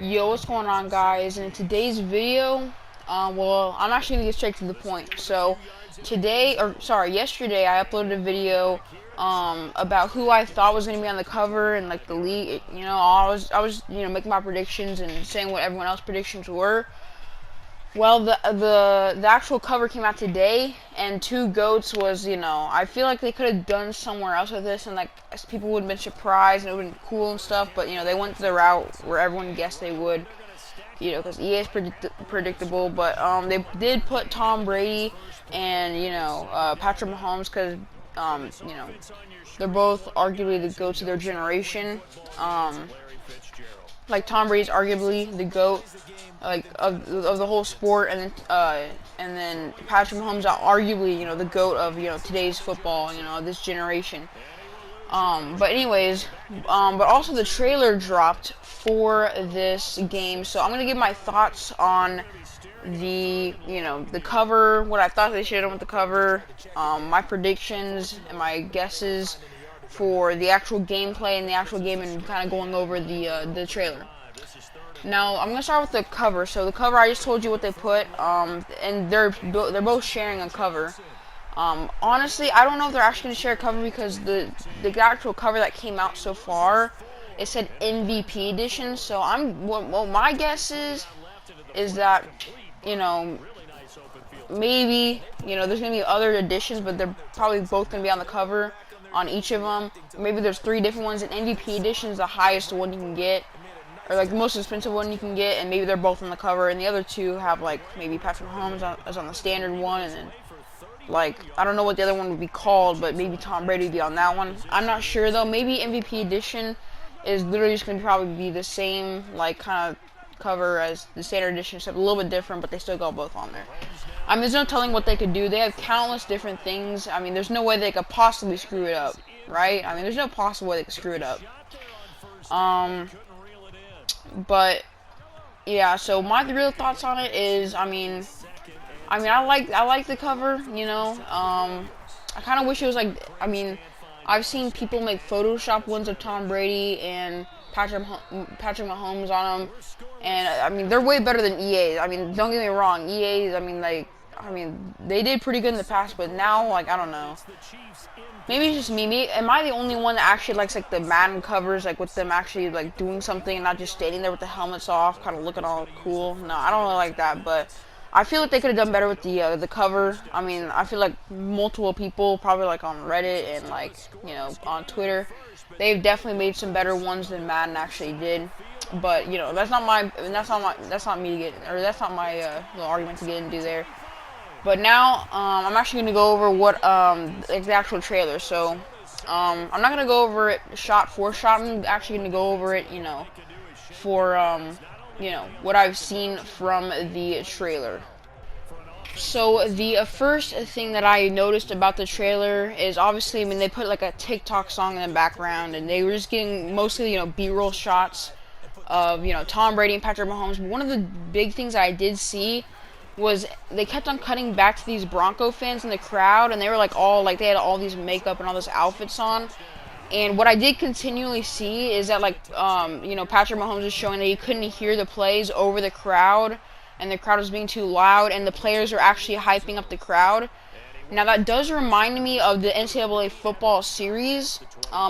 Yo, what's going on, guys? In today's video, well, I'm actually gonna get straight to the point. So, yesterday, I uploaded a video, about who I thought was gonna be on the cover and like the league. I was making my predictions and saying what everyone else's predictions were. Well, the actual cover came out today, and Two Goats was, I feel like they could have done somewhere else with this, and like people would have been surprised and it would have been cool and stuff. But they went the route where everyone guessed they would, because EA is predictable. But they did put Tom Brady and Patrick Mahomes because they're both arguably the goats of their generation. Like Tom Brady's arguably the GOAT, like of the whole sport, and then Patrick Mahomes are arguably the GOAT of today's football, this generation. But anyways, but also the trailer dropped for this game, so I'm gonna give my thoughts on the cover, what I thought they should have done with the cover, my predictions and my guesses for the actual gameplay and the actual game, and kind of going over the trailer. Now I'm gonna start with the cover. So the cover, I just told you what they put, and they're both sharing a cover. Honestly, I don't know if they're actually gonna share a cover because the actual cover that came out so far, it said MVP edition. So well, my guess is that maybe there's gonna be other editions, but they're probably both gonna be on the cover on each of them. Maybe there's 3 different ones, and MVP edition is the highest one you can get, or like the most expensive one you can get, and maybe they're both on the cover, and the other 2 have like maybe Patrick Mahomes is on the standard one, and then like I don't know what the other one would be called, but maybe Tom Brady would be on that one. I'm not sure though. Maybe MVP edition is literally just gonna probably be the same like kind of cover as the standard edition, except a little bit different, but they still got both on there. I mean, there's no telling what they could do. They have countless different things. I mean, there's no way they could possibly screw it up, right? I mean, there's no possible way they could screw it up. But yeah. So my real thoughts on it is, I mean, I like the cover. I kind of wish it was like. I mean, I've seen people make Photoshop ones of Tom Brady and Patrick Mahomes on them, and I mean they're way better than EA. I mean, don't get me wrong, EA. I mean they did pretty good in the past, but now like I don't know. Maybe it's just me. Am I the only one that actually likes like the Madden covers, like with them actually like doing something and not just standing there with the helmets off, kind of looking all cool? No, I don't really like that, but I feel like they could have done better with the cover. I mean, I feel like multiple people, probably like on Reddit and like on Twitter, they've definitely made some better ones than Madden actually did. But that's not my little argument to get into there. But now I'm actually gonna go over what the actual trailer. So I'm not gonna go over it shot for shot. I'm actually gonna go over it, for what I've seen from the trailer. So the first thing that I noticed about the trailer is obviously, I mean, they put like a TikTok song in the background, and they were just getting mostly B-roll shots of Tom Brady and Patrick Mahomes. But one of the big things I did see was they kept on cutting back to these Bronco fans in the crowd, and they were like they had all these makeup and all this outfits on. And what I did continually see is that Patrick Mahomes is showing that he couldn't hear the plays over the crowd, and the crowd was being too loud, and the players are actually hyping up the crowd. Now that does remind me of the NCAA football series.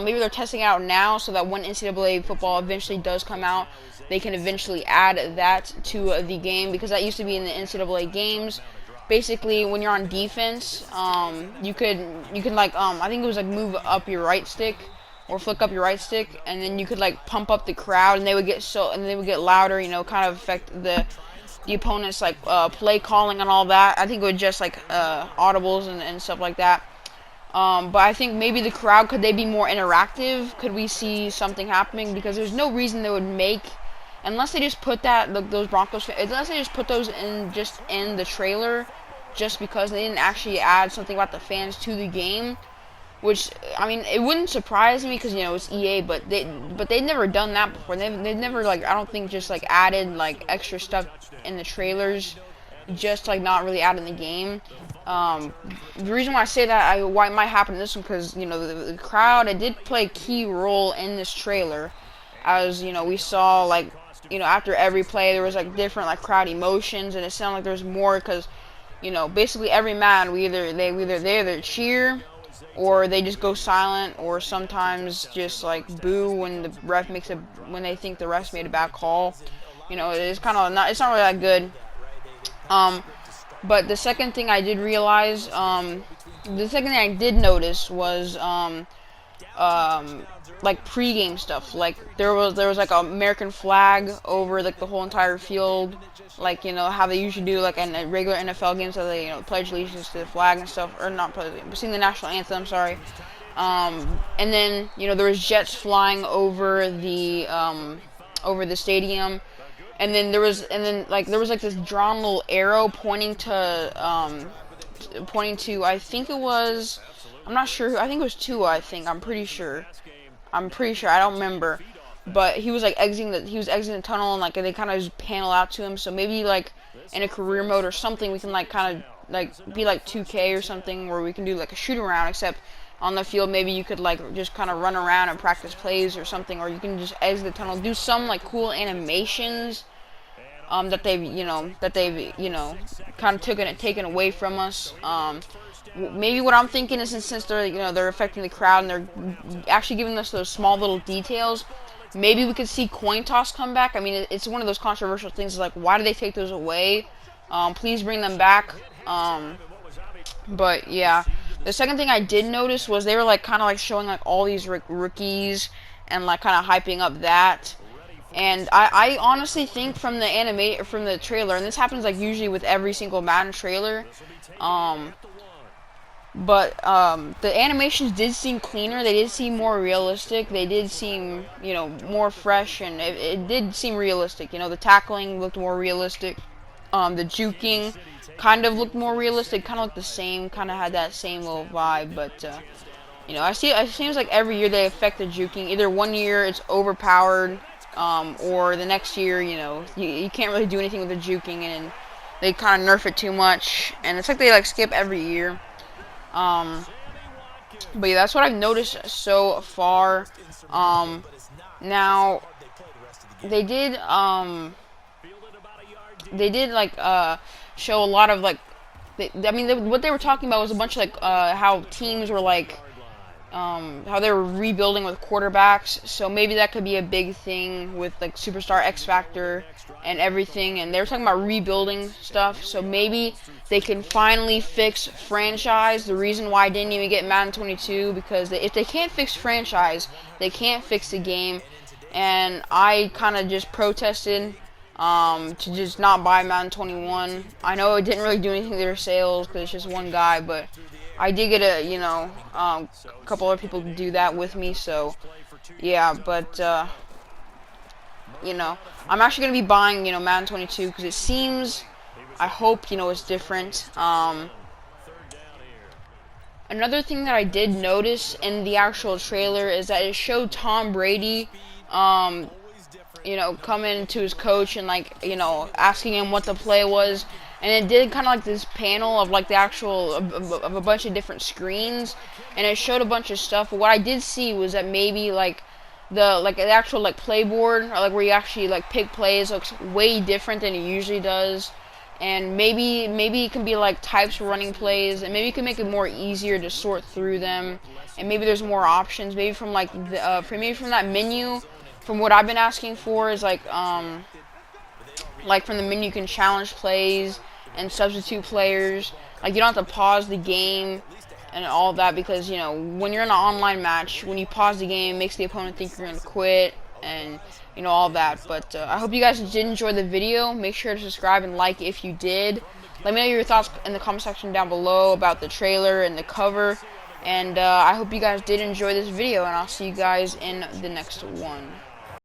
Maybe they're testing it out now so that when NCAA football eventually does come out, they can eventually add that to the game, because that used to be in the NCAA games. Basically, when you're on defense, you can like I think it was like move up your right stick or flick up your right stick, and then you could like pump up the crowd, and they would get louder, kind of affect the opponent's like play calling and all that. I think it would just like audibles and stuff like that. But I think maybe the crowd, could they be more interactive? Could we see something happening? Because there's no reason they would make, unless they just put those Broncos, unless they just put those in the trailer, just because they didn't actually add something about the fans to the game. Which, I mean, it wouldn't surprise me because it's EA, but they've never done that before. They've never like, I don't think, just like added like extra stuff in the trailers, just like not really add in the game. The reason why I say that, why it might happen in this one, because the crowd, it did play a key role in this trailer, as we saw like after every play there was like different like crowd emotions, and it sounded like there was more because basically every man they either cheer or they just go silent, or sometimes just like boo when the ref when they think the refs made a bad call. It's kind of not it's not really that good. But the second thing I did realize, the second thing I did notice was like pregame stuff. Like there was like an American flag over like the whole entire field, like how they usually do like in a regular NFL games, so they pledge allegiance to the flag and stuff, or not pledge, but sing the national anthem. Sorry. And then there was jets flying over the stadium, and then there was like this drawn little arrow pointing to I think it was, I'm not sure, I think it was Tua, I'm pretty sure, I don't remember, but he was like exiting the tunnel, and like they kind of just panel out to him. So maybe like in a career mode or something we can like kind of like be like 2K or something, where we can do like a shoot around, except on the field maybe you could like just kind of run around and practice plays or something, or you can just exit the tunnel, do some like cool animations that they've kind of taken away from us. Maybe what I'm thinking is, since they're affecting the crowd and they're actually giving us those small little details, maybe we could see coin toss come back. I mean, it's one of those controversial things. Like, why do they take those away? Please bring them back. But yeah, the second thing I did notice was they were like kind of like showing like all these rookies and like kind of hyping up that. And I honestly think from the trailer, and this happens like usually with every single Madden trailer, but the animations did seem cleaner. They did seem more realistic. They did seem more fresh, and it did seem realistic. The tackling looked more realistic. The juking kind of looked more realistic. Kind of looked the same. Kind of had that same little vibe, but. It seems like every year they affect the juking. Either one year it's overpowered, or the next year, you can't really do anything with the juking, and they kind of nerf it too much, and it's like they like skip every year. But yeah, that's what I've noticed so far. Now they did like show a lot of like, what they were talking about was a bunch of like how teams were like how they were rebuilding with quarterbacks, so maybe that could be a big thing with like Superstar X Factor and everything, and they were talking about rebuilding stuff, so maybe they can finally fix franchise. The reason why I didn't even get Madden 22, because if they can't fix franchise, they can't fix the game, and I kind of just protested to just not buy Madden 21. I know it didn't really do anything to their sales because it's just one guy, but I did get a couple other people to do that with me, so yeah. But I'm actually gonna be buying Madden 22 because it seems, I hope it's different. Another thing that I did notice in the actual trailer is that it showed Tom Brady coming to his coach and like asking him what the play was. And it did kind of like this panel of like the actual of a bunch of different screens, and it showed a bunch of stuff. But what I did see was that maybe like the actual like playboard, or like where you actually like pick plays, looks way different than it usually does. And maybe it can be like types of running plays, and maybe you can make it more easier to sort through them. And maybe there's more options. Maybe from like maybe from that menu, from what I've been asking for is like from the menu you can challenge plays and substitute players. Like, you don't have to pause the game and all that, because when you're in an online match, when you pause the game, it makes the opponent think you're gonna quit, and all that. But I hope you guys did enjoy the video. Make sure to subscribe and like if you did. Let me know your thoughts in the comment section down below about the trailer and the cover, and I hope you guys did enjoy this video, and I'll see you guys in the next one.